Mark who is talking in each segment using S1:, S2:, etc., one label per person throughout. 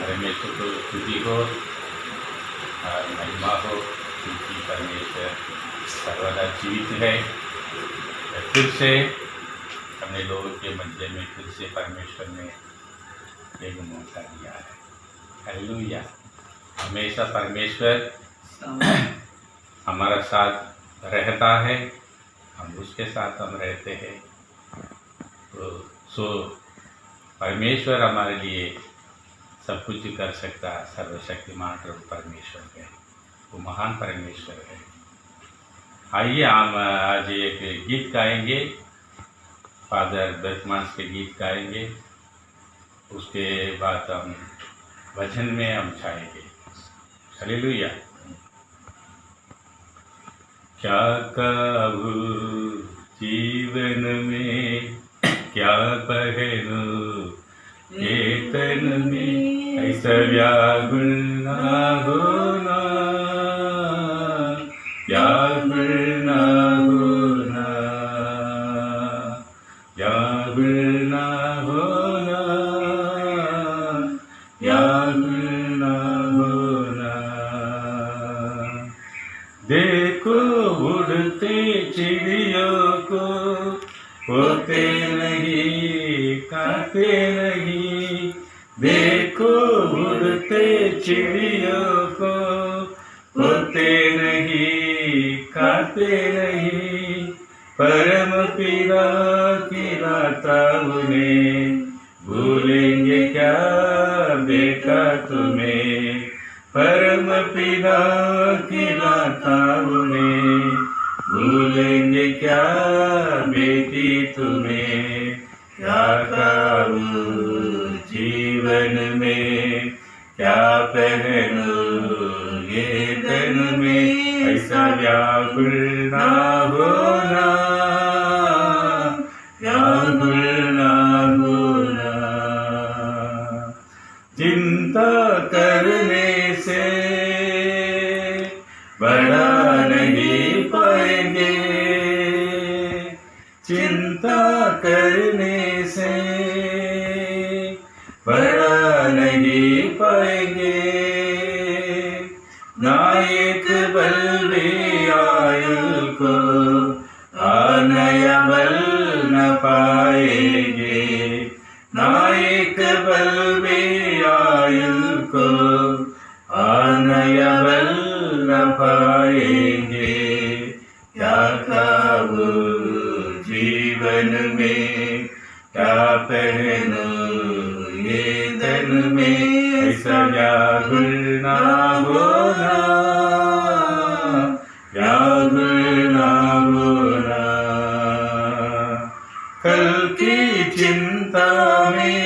S1: परमेश्वर को स्तुति हो और महिमा हो, क्योंकि परमेश्वर सर्वदा जीवित है। फिर से अपने लोगों के मध्य में फिर से परमेश्वर ने एक मौका दिया है। हालेलुया। हमेशा परमेश्वर हमारा साथ रहता है, हम उसके साथ हम रहते हैं। तो परमेश्वर हमारे लिए सब कुछ कर सकता है। सर्वशक्तिमान प्रभु परमेश्वर है, वो महान परमेश्वर है। आइए हम आज एक गीत गाएंगे, फादर बर्कमान्स के गीत गाएंगे। उसके बाद हम वचन में हम जाएंगे। हालेलुया। क्या कहूँ जीवन में, क्या पहनूं ये तन में, ऐसा व्याकुल ना होना, व्याकुल ना होना, व्याकुल ना होना, व्याकुल ना होना। देखो उड़ते चिड़ियों को, होते नहीं खाते नहीं। देखो उड़ते चिड़ियों को, होते नहीं खाते नहीं। परम पिता खिलाता उन्हें, भूलेंगे क्या बेटा तुम्हें। परम पिता खिलाता उन्हें, भूलेंगे क्या बेटी तुम्हें। क्या करूं जीवन में, क्या पहनूं ये तन में, ऐसा व्याकुल ना होना, व्याकुल ना होना। चिंता करने से बड़ा नहीं पाएंगे, चिंता करने से बड़ा नहीं पाएंगे। नायक बल भी आयु को नया बल न पाएंगे। नायक बल भी आयु को नया बल न पाएंगे। क्या खाऊं जीवन में, क्या पहनूं ये तन में, ऐसा व्याकुल ना होना, व्याकुल ना होना। कल की चिंता में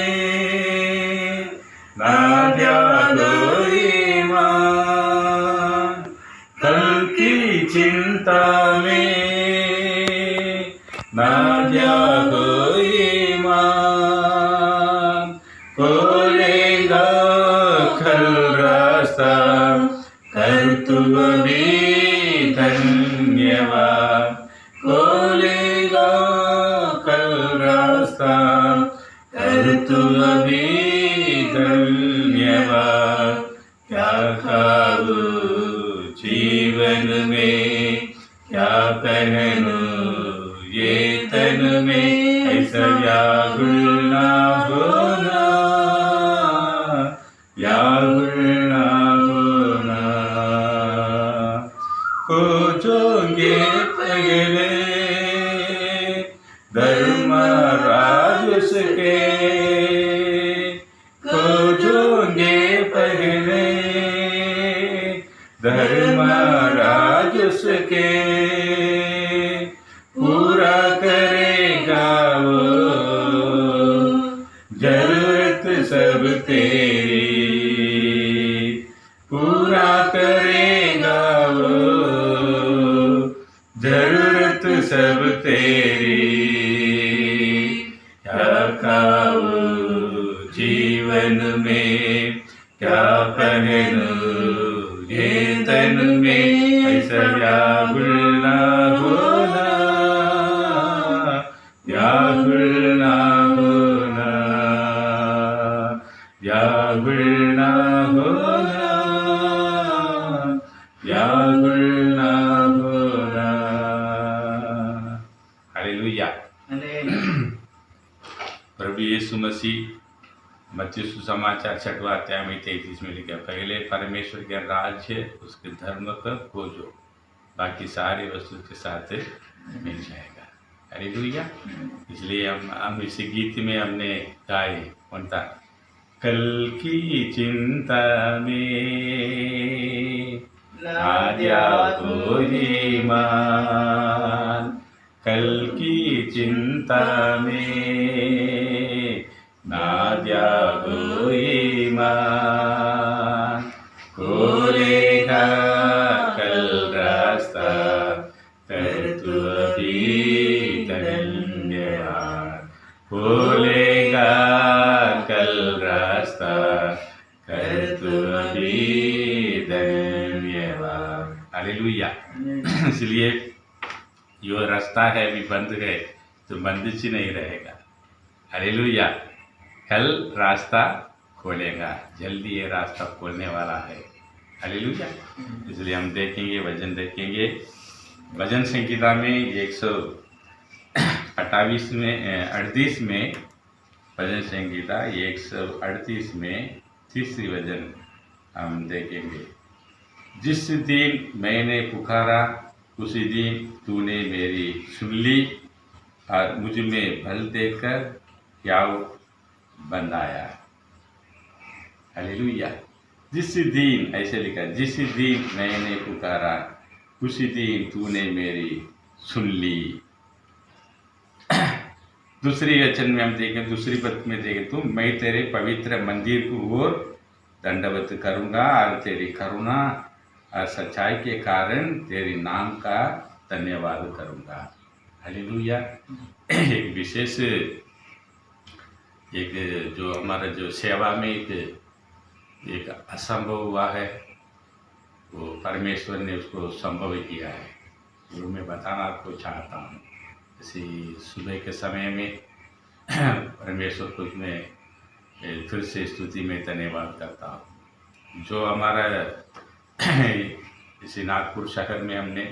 S1: ना त्यागो ईमान, कल की चिंता में ना त्यागो ईमान। खोलेगा खल रास्ता, कर तू भी धन्यवाद। खोलेगा खल रास्ता, कर तू भी धन्यवाद। क्या खाऊं जीवन में, क्या पहनूं ये तन में, ऐसा व्याकुल ना होना, व्याकुल ना होना। खोजोगे पहले धर्मराज उसके, खोजोगे पहले धर्मराज उसके। पूरा करेगा वो जरूरत सब तेरी, पूरा करेगा वो जरूरत सब तेरी। क्या खाऊं जीवन में, क्या पहनूं ये तन में, ऐसा व्याकुल ना होना, व्याकुल ना होना, व्याकुल गुल ना होना, या गुल ना होना। हालेलुया। प्रभु यीशु मसीह मत्ती सुसमाचार 6वां अध्याय में 33 में लिखा, पहले परमेश्वर के राज्य उसके धर्म को खोजो, बाकी सारी वस्तु के साथ मिल जाएगा। हालेलुया। इसलिए हम इस गीत में हमने गाए कौन था, कल की चिंता में ना जाओ ईमान, कल की चिंता में ना जाओ ईमान, खोलेगा कल रास्ता कर तू अभी धन्यवाद, खोलेगा कल रास्ता कर तू अभी धन्यवाद। हालेलुया। इसलिए जो रास्ता है अभी बंद है तो बंदिश ही नहीं रहेगा। हालेलुया। कल रास्ता खोलेगा, जल्दी ये रास्ता खोलने वाला है। हालेलुया। इसलिए हम देखेंगे, वचन देखेंगे। भजन संहिता में 138 में 38 में भजन संहिता 138 में तीसरी वचन हम देखेंगे, जिस दिन मैंने पुकारा उसी दिन तूने मेरी सुन ली, और मुझ में भल देकर क्या बंधाया। हालेलुया। जिस दिन, ऐसे लिखा, जिस दिन मैंने पुकारा उसी दिन तूने मेरी सुन ली। दूसरी वचन में हम देखें, दूसरी पद में देखें, तो मैं तेरे पवित्र मंदिर को ओर दंडवत करूंगा और तेरी करुणा और सच्चाई के कारण तेरे नाम का धन्यवाद करूंगा। हालेलुया। एक विशेष एक जो हमारा जो सेवा में एक असंभव हुआ है, वो परमेश्वर ने उसको संभव किया है, वो मैं बताना आपको चाहता हूँ। इसी सुबह के समय में परमेश्वर को मैं फिर से स्तुति में धन्यवाद करता हूँ। जो हमारा इसी नागपुर शहर में हमने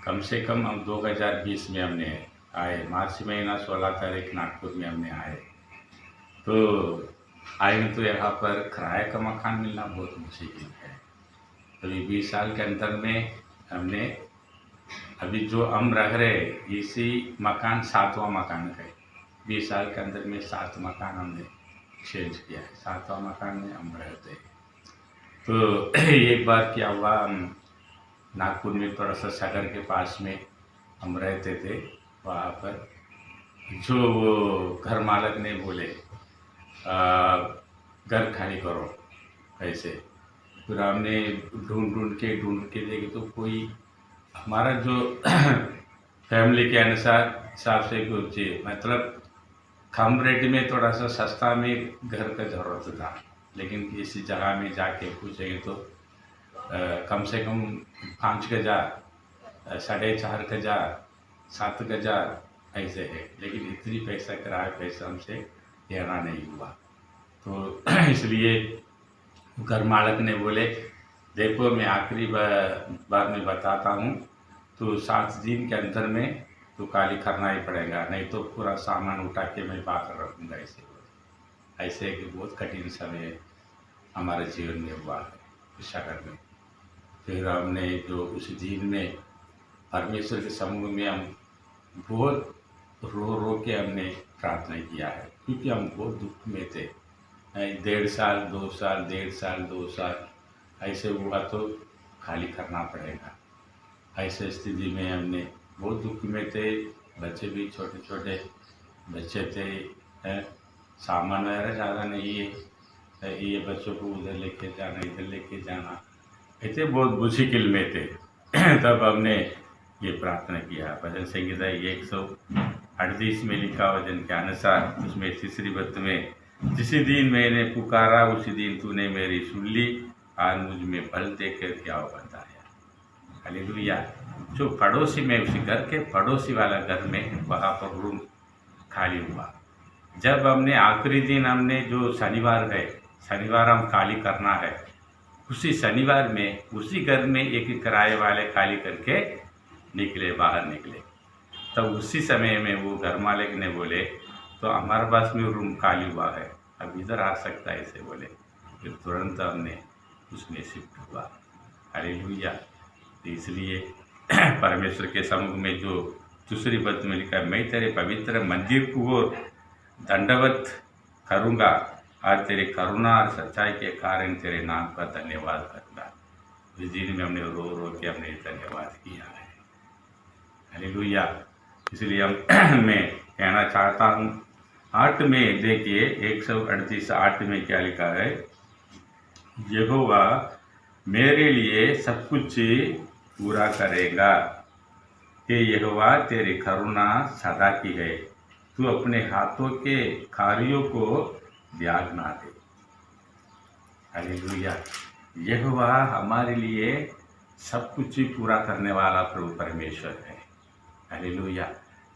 S1: कम से कम हम 2020 में हमने आए, मार्च महीना 16 तारीख नागपुर में हमने आए। तो आए तो यहाँ पर किराए का मकान मिलना बहुत मुश्किल है। अभी 20 साल के अंदर में हमने अभी जो हम रह रहे इसी मकान 7वां मकान है। 20 साल के अंदर में 7 मकान हमने चेंज किया है। 7वां मकान में हम रहते हैं। तो एक बार क्या हुआ, हम नागपुर में थोड़ा सा शहर के पास में हम रहते थे। वहाँ पर जो वो घर मालक ने बोले घर खाली करो ऐसे। फिर हमने ढूंढ के देखे तो कोई हमारा जो फैमिली के अनुसार हिसाब से कुछ मतलब कम रेट में थोड़ा सा सस्ता में घर का ज़रूरत था, लेकिन किसी जगह में जाके पूछेंगे तो कम से कम 5 गजा, 4.5 गजा, 7 गजा ऐसे है, लेकिन इतनी पैसा किराया पैसा हमसे देना नहीं हुआ। तो इसलिए घर मालक ने बोले देखो मैं आखिरी बार में बताता हूँ, तो 7 दिन के अंदर में तो खाली करना ही पड़ेगा, नहीं तो पूरा सामान उठा के मैं बाहर रखूँगा। ऐसे कि बहुत कठिन समय हमारे जीवन में हुआ है शहर में। फिर हमने जो उस दिन में परमेश्वर के समूह में हम बहुत रो के हमने प्रार्थना किया है, क्योंकि हम बहुत दुख में थे। 1.5 साल 2 साल 1.5 साल ऐसे हुआ तो खाली करना पड़ेगा। ऐसे स्थिति में हमने बहुत दुख में थे। बच्चे भी छोटे छोटे बच्चे थे, सामान वगैरह ज़्यादा नहीं है, ये बच्चों को उधर लेके जाना इधर लेके जाना, ऐसे बहुत मुश्किल में थे। तब हमने ये प्रार्थना किया। भजन संहिता 138 में लिखा वचन के अनुसार, उसमें तीसरी पद में, जिस दिन मैंने पुकारा उसी दिन तूने मेरी सुन ली, आज मुझ में बल देकर क्या बताया। हालेलुया। जो पड़ोसी में उसी घर के पड़ोसी वाला घर में वहाँ पर रूम खाली हुआ। जब हमने आखिरी दिन हमने जो शनिवार गए शनिवार हम खाली करना है। उसी शनिवार में उसी घर में एक किराए वाले खाली करके निकले, बाहर निकले। तब उसी समय में वो घर मालिक ने बोले तो हमारे पास में रूम खाली हुआ है, अब इधर आ सकता है ऐसे बोले। फिर तुरंत हमने उसमें शिफ्ट हुआ। हालेलुया। तो इसलिए परमेश्वर के समुख में जो दूसरी पद में लिखा, मैं तेरे पवित्र मंदिर को दंडवत करूँगा और तेरे करुणा और सच्चाई के कारण तेरे नाम का धन्यवाद करूँगा। इस दिन में हमने रो रो के हमने धन्यवाद किया है। हालेलुया। इसलिए हम मैं कहना चाहता हूँ 8 में देखिए 138 8 में क्या लिखा है, यहोवा मेरे लिए सब कुछ पूरा करेगा कि यहोवा तेरी करुणा सदा की है, तू अपने हाथों के कार्यों को त्याग ना दे। हालेलुया। यहोवा हमारे लिए सब कुछ ही पूरा करने वाला प्रभु परमेश्वर है। हालेलुया।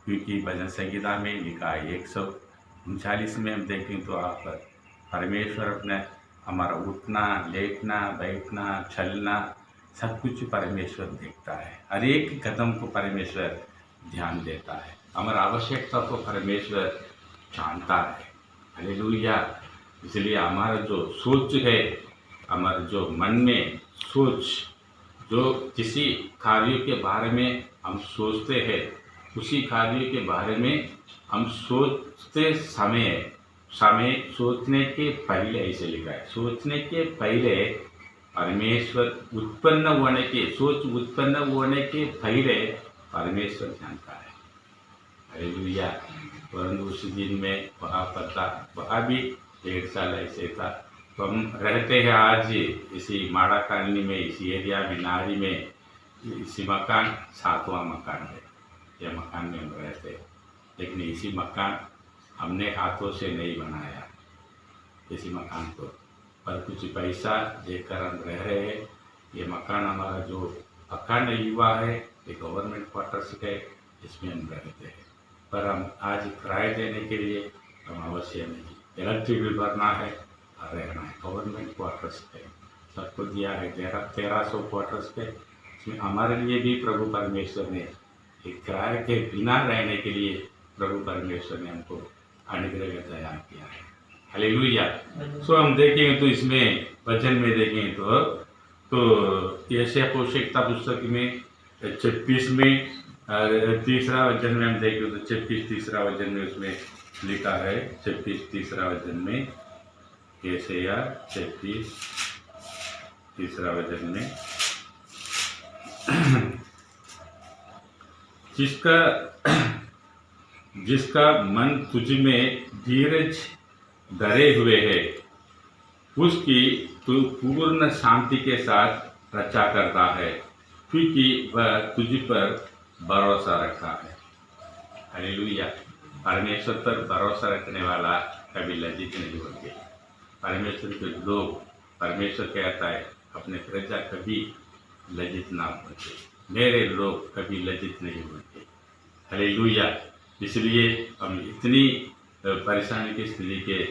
S1: क्योंकि भजन संगीता में लिखा है 139 में हम देखें तो आप परमेश्वर अपने हमारा उठना लेटना बैठना चलना सब कुछ परमेश्वर देखता है। हर एक कदम को परमेश्वर ध्यान देता है। हमारा आवश्यकता को परमेश्वर जानता है। हालेलुया। इसलिए हमारा जो सोच है, हमारा जो मन में सोच, जो किसी कार्य के बारे में हम सोचते हैं, उसी कार्य के बारे में हम सोचते समय सोचने के पहले, ऐसे लिखा है, सोचने के पहले परमेश्वर सोच उत्पन्न होने के पहले परमेश्वर जानता है। हालेलुया। परंतु उस दिन में वहाँ भी 1.5 साल ऐसे था। तो हम रहते हैं आज इसी माड़ा कॉलोनी में, इसी एरिया में, नारी में, इसी मकान 7वां मकान है। यह मकान में हम रहते हैं, लेकिन इसी मकान हमने हाथों से नहीं बनाया इसी मकान को, पर कुछ पैसा देकर हम रह रहे हैं। ये मकान हमारा जो पक्का नहीं हुआ है, ये गवर्नमेंट क्वार्टर्स है, इसमें हम रहते हैं। पर हम आज किराया देने के लिए हम अवश्य नहीं, इलेक्ट्रिक बिल भरना है और रहना है। गवर्नमेंट क्वार्टर्स पे सबको दिया है 1300 क्वार्टर्स पे। इसमें हमारे लिए भी प्रभु परमेश्वर ने एक किराए के बिना रहने के लिए प्रभु परमेश्वर ने हमको अनुग्रह तैयार किया है। हालेलुया। सो हम देखेंगे तो इसमें वचन में देखेंगे तो यशायाह भविष्यवक्ता पुस्तक में 26 में 3रा वचन में हम देखें तो 26 3रा वचन में उसमें लिखा है, 26 3रा वचन में, यशायाह 26 3रा वचन में, जिसका मन तुझ में धीरज धरे हुए है, उसकी तू पूर्ण शांति के साथ रक्षा करता है, क्योंकि वह तुझ पर भरोसा रखा है। हालेलुया। परमेश्वर पर भरोसा रखने वाला कभी लज्जित नहीं होते। परमेश्वर के लोग, परमेश्वर कहता है अपने प्रजा कभी लज्जित ना होते, मेरे लोग कभी लज्जित नहीं होते। हालेलुया। इसलिए हम इतनी परेशानी की स्थिति के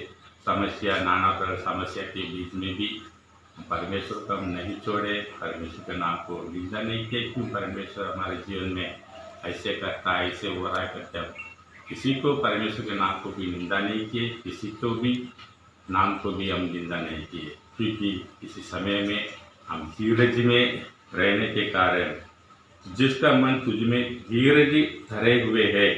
S1: समस्या, नाना प्रकार समस्या के बीच में भी परमेश्वर को हम नहीं छोड़े, परमेश्वर के नाम को निंदा नहीं किए। क्यों परमेश्वर हमारे जीवन में ऐसे करता है, ऐसे हो रहा है करते हैं। किसी को परमेश्वर के नाम को भी निंदा नहीं किए, किसी को भी नाम को भी हम निंदा नहीं किए, क्योंकि इसी समय में हम धीरज में रहने के कारण, जिसका मन तुझ में धीरज धरे हुए है,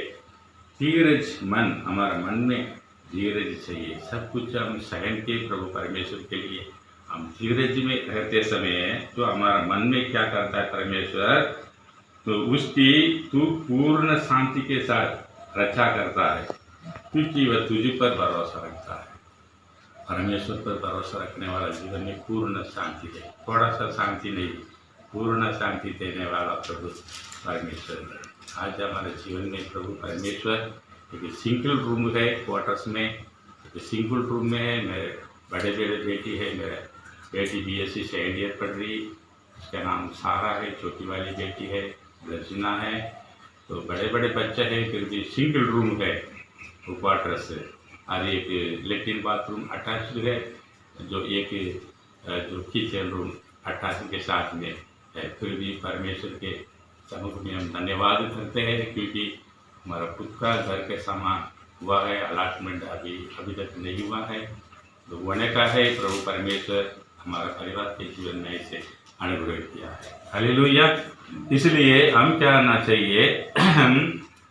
S1: धीरज मन, हमारा मन में धीरज चाहिए। सब कुछ हम सहन के प्रभु परमेश्वर के लिए हम धीरज में रहते समय तो हमारा मन में क्या करता है परमेश्वर, तो उसकी तू पूर्ण शांति के साथ रक्षा करता है, क्योंकि वह तुझ पर भरोसा रखता है। परमेश्वर पर भरोसा रखने वाला जीवन में पूर्ण शांति है, थोड़ा सा शांति नहीं, पूर्ण शांति देने वाला प्रभु परमेश्वर है। आज हमारे जीवन में प्रभु परमेश्वर एक सिंगल रूम है, क्वार्टर्स में एक सिंगल रूम में है। मेरे बड़े बेटी है, मेरे बेटी BSc सेकेंड ईयर पढ़ रही, उसका नाम सारा है, छोटी वाली बेटी है रचना है। तो बड़े बड़े बच्चे हैं, फिर भी सिंगल रूम है वो क्वार्टर्स से, और एक लेट्रिन बाथरूम अटैच है। जो एक जो किचन रूम 88 के साथ में है, फिर भी परमेश्वर के समुख में हम धन्यवाद करते हैं, क्योंकि हमारा खुद का घर के सामान हुआ है, अलाटमेंट अभी तक नहीं हुआ है, तो होने का है। प्रभु परमेश्वर हमारा परिवार के जीवन में इसे अनुग्रह किया है। हालेलुया। इसलिए हम क्या करना चाहिए,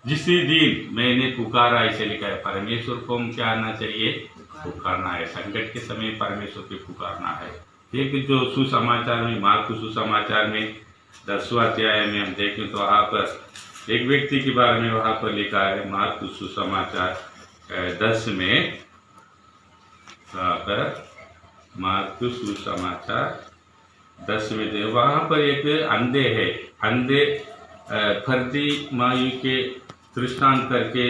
S1: जिस दिन मैंने पुकारा, ऐसे लिखा है, परमेश्वर को हम क्या करना चाहिए, पुकारना है। संकट के समय परमेश्वर को पुकारना है। एक जो सुसमाचार में, मार्क सुसमाचार में 10वां अध्याय में हम देखें तो वहाँ पर एक व्यक्ति के बारे में वहाँ पर लिखा है, मार्क सुसमाचार 10 में, मार्क सुसमाचार 10 में दे, वहाँ पर एक अंधे है, अंधे फर्दी मायू के दृष्टांत करके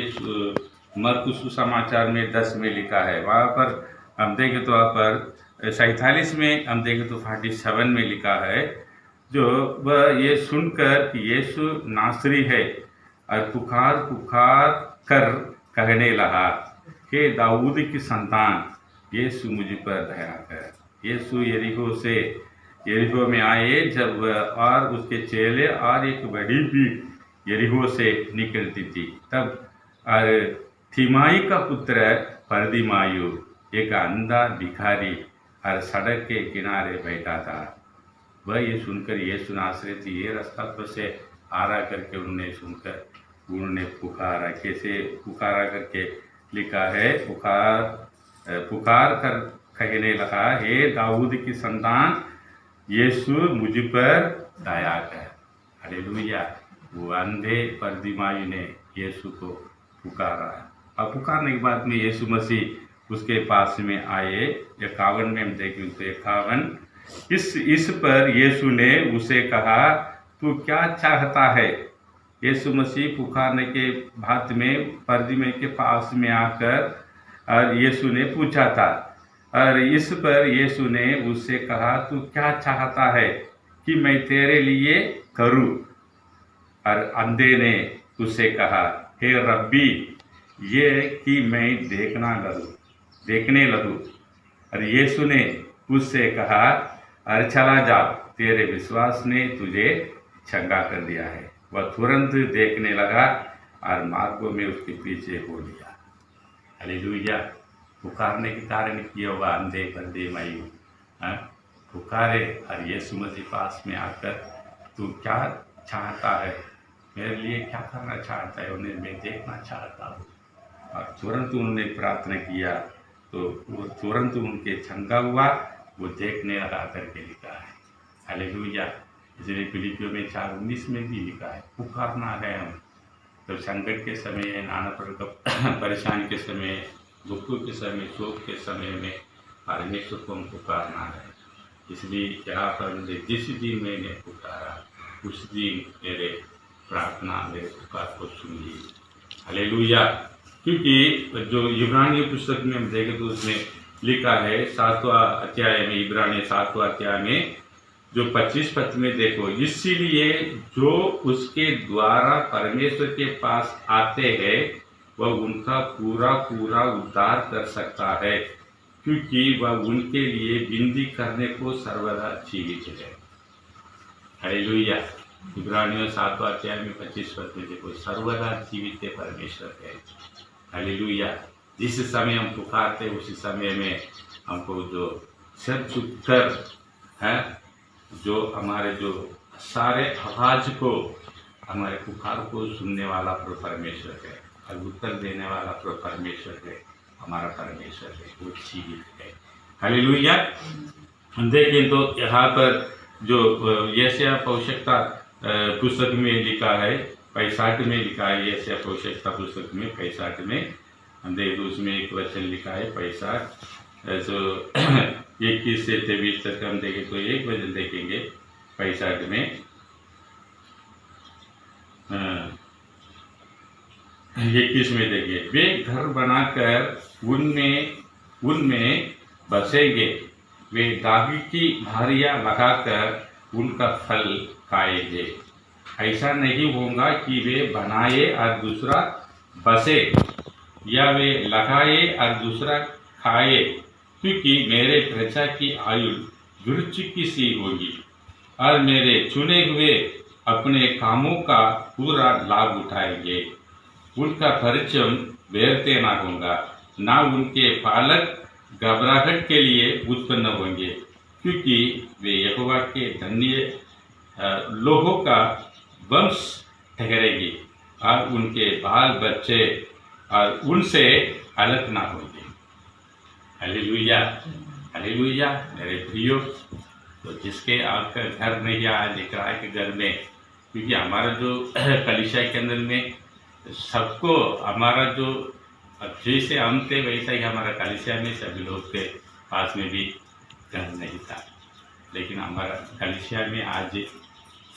S1: मार्क सुसमाचार में 10 में लिखा है। वहाँ पर हम देखें तो वहाँ पर 47 में हम देखें तो 47 में लिखा है, जो वह ये सुनकर कि यीशु नासरी है और पुकार पुकार कर कहने लगा, हे दाऊद की संतान, यीशु मुझ पर दया कर। यीशु यरीहो में आए जब और उसके चेले और एक बड़ी भीड़ यरीहो से निकलती थी, तब थिमाई का पुत्र परदिमायु, एक अंधा भिखारी हर सड़क के किनारे बैठा था। वह ये सुनकर यीशु नासरी ये रास्ता पर से आ रहा करके उन्होंने पुकारा। कैसे पुकारा करके लिखा है, पुकार कर कहने लगा, हे दाऊद की संतान, यीशु मुझ पर दया कर। हालेलुया। वो अंधे परदिमायु ने यीशु को पुकारा, और पुकारने के बाद में यीशु मसीह उसके पास में आए। 51 में हम देखें तो 51, इस पर यीशु ने उसे कहा, तू क्या चाहता है। यीशु मसीह पुकारने के बाद में परदिमायु के पास में आकर और यीशु ने पूछा था, और इस पर यीशु ने उससे कहा, तू क्या चाहता है कि मैं तेरे लिए करूं। और अंधे ने उससे कहा, हे रब्बी, ये कि मैं देखने लगूं। और यीशु ने उससे कहा, अरे चला जा, तेरे विश्वास ने तुझे चंगा कर दिया है। वह तुरंत देखने लगा और मार्गों में उसके पीछे हो लिया। हालेलुया। पुकारने के कारण किया हुआ अंधे परदिमायु पुकारे, और यीशु मसीह पास में आकर, तू क्या चाहता है, मेरे लिए क्या करना चाहता है, उन्हें मैं देखना चाहता हूँ। और तुरंत उन्होंने प्रार्थना किया तो वो तुरंत उनके चंगा हुआ, वो देखने लगा करके लिखा है। हालेलुया। इसलिए फिलिपियों में 4:19 में भी लिखा है, पुकारना है हम। तो संकट के समय, नाना प्रकार परेशानी के समय, दुखों के समय, शोक के समय में परमेश्वर को हम पुकारना है। इसलिए यहाँ पर जिस दिन मैंने पुकारा, उस दिन मेरे प्रार्थना, मेरे पुकार को सुन ली। हालेलुया। क्योंकि जो इब्रानियों पुस्तक में हम देखें तो उसमें लिखा है 7वां अध्याय में, इब्रानियों 7वां अध्याय में जो 25 पद में देखो, इसीलिए जो उसके द्वारा परमेश्वर के पास आते हैं वह उनका पूरा पूरा उद्धार कर सकता है, क्योंकि वह उनके लिए विनती करने को सर्वदा जीवित है। हालेलुया। इब्रानियों 7वां अध्याय में 25 पद में देखो, सर्वदा जीवित परमेश्वर है। हालेलुया। जिस समय हम पुकारते उसी समय में हमको जो सिर झुककर है, जो हमारे जो सारे आवाज को, हमारे पुकार को सुनने वाला परमेश्वर है, और उत्तर देने वाला परमेश्वर है, हमारा परमेश्वर है, वो जीवित है। हालेलुया। देखें तो यहाँ पर जो यशायाह भविष्यवक्ता पुस्तक में लिखा है, 65 में लिखा है, यशायाह भविष्यवक्ता पुस्तक में 65 में हम देखो, उसमें एक वचन लिखा है 65 जो 21 से 23 तक हम देखें तो एक वचन देखेंगे 65 में 21 में देखिए, वे घर बनाकर उनमें बसेंगे, वे दागी की भारियां लगाकर उनका फल खाएंगे। ऐसा नहीं होगा कि वे बनाए और दूसरा बसे, या वे लगाए और दूसरा खाए, क्योंकि मेरे प्रजा की आयु वृक्ष की सी होगी और मेरे चुने हुए अपने कामों का पूरा लाभ उठाएंगे। उनका परिश्रम व्यर्थ ना होगा, ना उनके पालक घबराहट के लिए उत्पन्न होंगे, क्योंकि वे यहोवा के धन्य लोगों का वंश ठहरेगी और उनके बाल बच्चे और उनसे अलग ना होंगे। Hallelujah, hallelujah. मेरे प्रियो, तो जिसके आपका घर नहीं आया दिख रहा है कि घर में, क्योंकि हमारा जो कलीसिया के अंदर में सबको हमारा जो अब जैसे हम थे वैसा ही हमारा कलीसिया में सभी लोग थे, पास में भी घर नहीं था, लेकिन हमारा कलीसिया में आज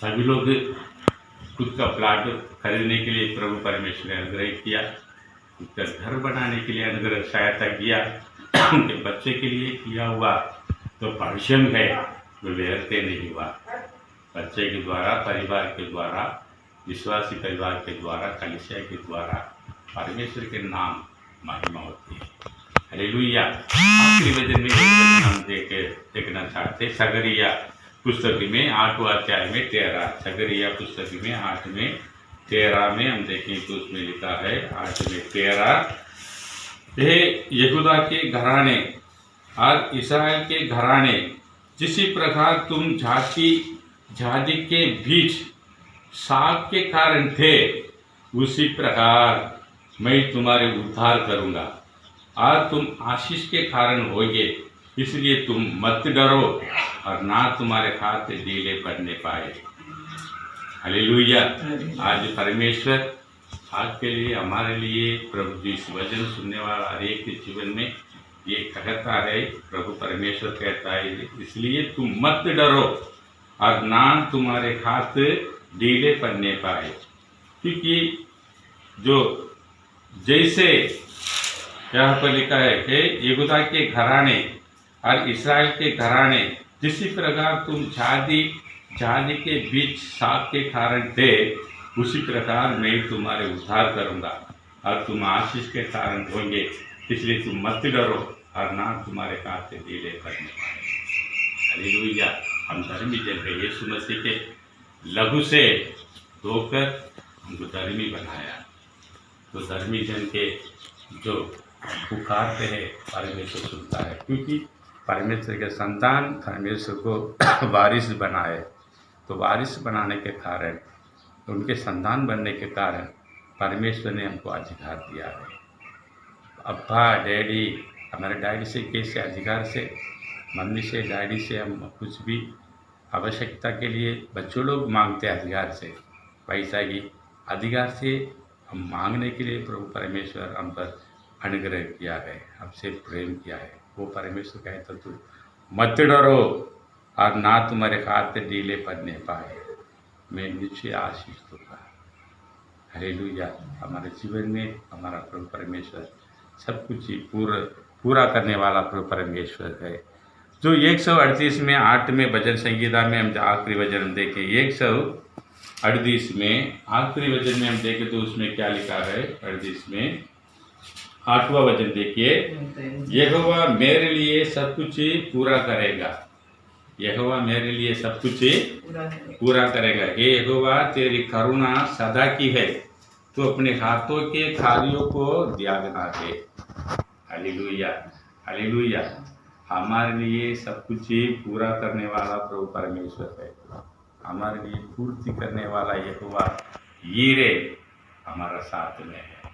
S1: सभी लोग खुद का प्लाट खरीदने के लिए प्रभु परमेश्वर ने अनुग्रह किया, खुद का घर बनाने के लिए अनुग्रह सहायता किया, उनके बच्चे के लिए किया हुआ तो परिश्रम है वो व्यर्थ नहीं हुआ। बच्चे के द्वारा, परिवार के द्वारा, विश्वासी परिवार के द्वारा, कलीसिया के द्वारा परमेश्वर के नाम महिमा होती है। हालेलुया। आखिरी वचन में एक वचन हम देखना चाहते, सगरिया पुस्तक में 8वां अध्याय में 13, सगरिया पुस्तक में 8 में 13 में हम देखें तो उसमें लिखा है 8 में 13, हे यहूदा के घराने और इस्राएल के घराने, जिसी प्रकार तुम जाति जाति के बीच साग के कारण थे, उसी प्रकार मैं तुम्हारे उद्धार करूंगा और तुम आशीष के कारण होगे, इसलिए तुम मत डरो और ना तुम्हारे हाथ ढीले पड़ने पाए। हालेलुया। आज परमेश्वर आपके लिए, हमारे लिए, प्रभु जी इस वचन सुनने वाला हर एक के जीवन में ये कहता है, प्रभु परमेश्वर कहता है, इसलिए तुम मत डरो और ना तुम्हारे हाथ ढीले पड़ने पाए। क्योंकि जो जैसे यहाँ पर लिखा है कि यहूदा के घराने और इस्राएल के घराने, जिसी प्रकार तुम जाति के बीच साग के कारण थे, उसी प्रकार मैं तुम्हारे उद्धार करूंगा और तुम आशीष के कारण होंगे, इसलिए तुम मत डरो और ना तुम्हारे हाथ से ढीले पड़ने पाए। हालेलुया। हम धर्मी जन है, यीशु मसीह के लहू से धोकर हमको धर्मी बनाया, तो धर्मी जन के जो पुकारते हैं परमेश्वर सुनता है, क्योंकि परमेश्वर के संतान परमेश्वर को वारिस बनाए, तो वारिस बनाने के कारण, उनके संतान बनने के कारण परमेश्वर ने हमको अधिकार दिया है। अब्बा डैडी, हमारे डैडी से कैसे अधिकार से, मम्मी से, डैडी से हम कुछ भी आवश्यकता के लिए बच्चों लोग मांगते हैं अधिकार से, वैसा ही अधिकार से हम मांगने के लिए प्रभु परमेश्वर हम पर अनुग्रह किया है, हमसे प्रेम किया है। वो परमेश्वर कहता तू मत डरो और ना तुम्हारे हाथ ढीले पड़ने पाए, मैं निश्चय आशीष दूंगा। हालेलुया। हमारे जीवन में हमारा प्रभु परमेश्वर सब कुछ ही पूरा करने वाला प्रभु परमेश्वर है। जो 138 में 8 में भजन संगीता में हम आखिरी वचन हम देखें, 138 में आखिरी वचन में हम देखें तो उसमें क्या लिखा है, 38 में 8वां वचन देखिए, यहोवा मेरे लिए सब कुछ ही पूरा करेगा, यहोवा मेरे लिए सब कुछ ही पूरा करेगा। हे यहोवा, तेरी करुणा सदा की है, तो अपने हाथों के कार्यों को त्यागना दे। Hallelujah, hallelujah. हमारे लिए सब कुछ ही पूरा करने वाला प्रभु परमेश्वर है, हमारे लिए पूर्ति करने वाला यहोवा यीरे हमारा साथ में है,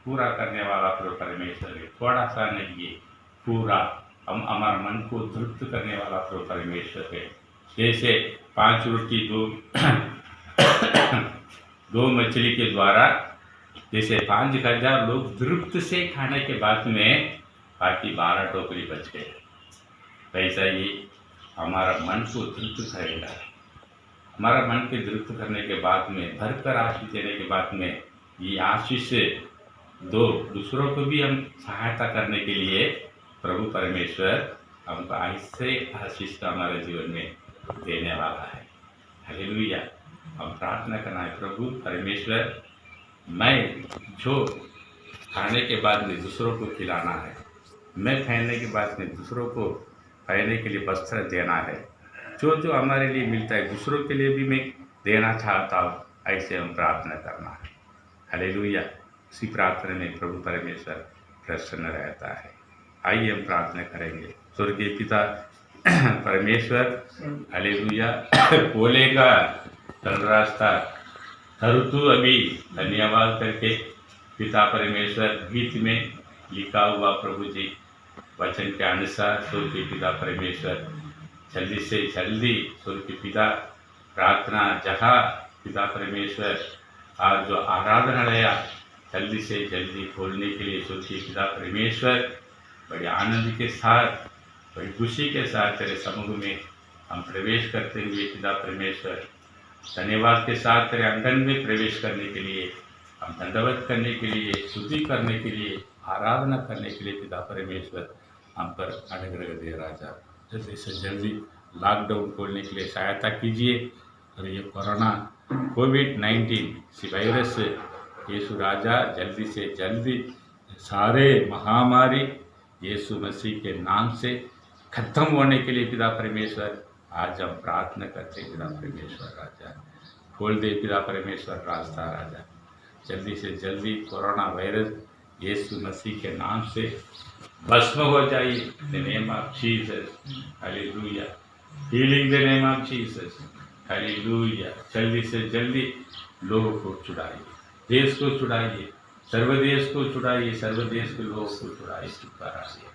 S1: पूरा करने वाला प्रभु परमेश्वर है। थोड़ा सा नहीं है, पूरा हम हमारे मन को तृप्त करने वाला प्रभु परमेश्वर है। जैसे 5 रोटी 2 मछली के द्वारा जैसे 5,000 लोग तृप्त से खाने के बाद में बाकी 12 टोकरी बच गए, वैसा ही हमारा मन को तृप्त करेगा। हमारा मन के तृप्त करने के बाद में, भरकर आशीष देने के बाद में, ये आशीष से दूसरों को भी हम सहायता करने के लिए प्रभु परमेश्वर हमको ऐसे आशीष का हमारे जीवन में देने वाला है। हालेलुया। हम प्रार्थना करना है, प्रभु परमेश्वर, मैं जो खाने के बाद में दूसरों को खिलाना है, मैं पहनने के बाद में दूसरों को पहनने के लिए वस्त्र देना है। जो जो हमारे लिए मिलता है दूसरों के लिए भी मैं देना चाहता हूँ, ऐसे हम प्रार्थना करना है। हालेलुया। उसी प्रार्थना में प्रभु परमेश्वर प्रसन्न रहता है। आइए हम प्रार्थना करेंगे। स्वर्गीय पिता परमेश्वर, हालेलुया, बोलेगा चल रास्ता तू अभी धन्यवाद करके पिता परमेश्वर गीत में लिखा हुआ प्रभु जी वचन के अनुसार स्वर्गीय पिता परमेश्वर जल्दी से जल्दी स्वर्गीय पिता प्रार्थना जगह पिता परमेश्वर आज जो आराधनालय जल्दी से जल्दी खोलने के लिए स्वर्गीय पिता परमेश्वर बड़े आनंद के साथ बड़ी खुशी के साथ तेरे समूह में हम प्रवेश करते हुए पिता परमेश्वर धन्यवाद के साथ तेरे आंगन में प्रवेश करने के लिए, हम दंडवत करने के लिए, स्तुति करने के लिए, आराधना करने के लिए पिता परमेश्वर हम पर अनुग्रह दे राजा। जल्दी से जल्दी लॉकडाउन खोलने के लिए सहायता कीजिए और ये कोरोना कोविड-19 वायरस यीशु राजा जल्दी से जल्दी सारे महामारी यीशु मसीह के नाम से खत्म होने के लिए पिता परमेश्वर आज हम प्रार्थना करते पिता परमेश्वर राजा। खोल दे पिता परमेश्वर रास्ता राजा। जल्दी से जल्दी कोरोना वायरस यीशु मसीह के नाम से भस्म हो जाइए। The name of Jesus, hallelujah. Healing the name of Jesus, hallelujah. जल्दी से जल्दी लोगों को छुड़ाइए, देश को छुड़ाइए, सर्वदेश को छुड़ाइए, सर्वदेश के लोगों को छुड़ाइए, छुटकारा दिए।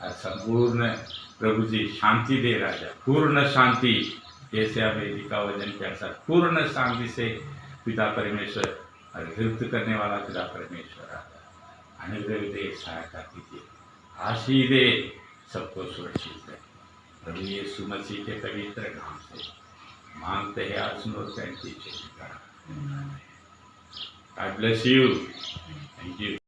S1: संपूर्ण प्रभु जी शांति दे राजा, पूर्ण शांति जैसे हमें लिखा वचन के अनुसार पूर्ण शांति से पिता परमेश्वर अभिवृद्ध करने वाला पिता परमेश्वर राजा अनुग्रह दे, सहायता कीजिए, आशीष दे, सबको सुरक्षित है। प्रभु यीशु मसीह के पवित्र नाम से मांगते हैं आज सुनो thank you. God bless you. Thank you.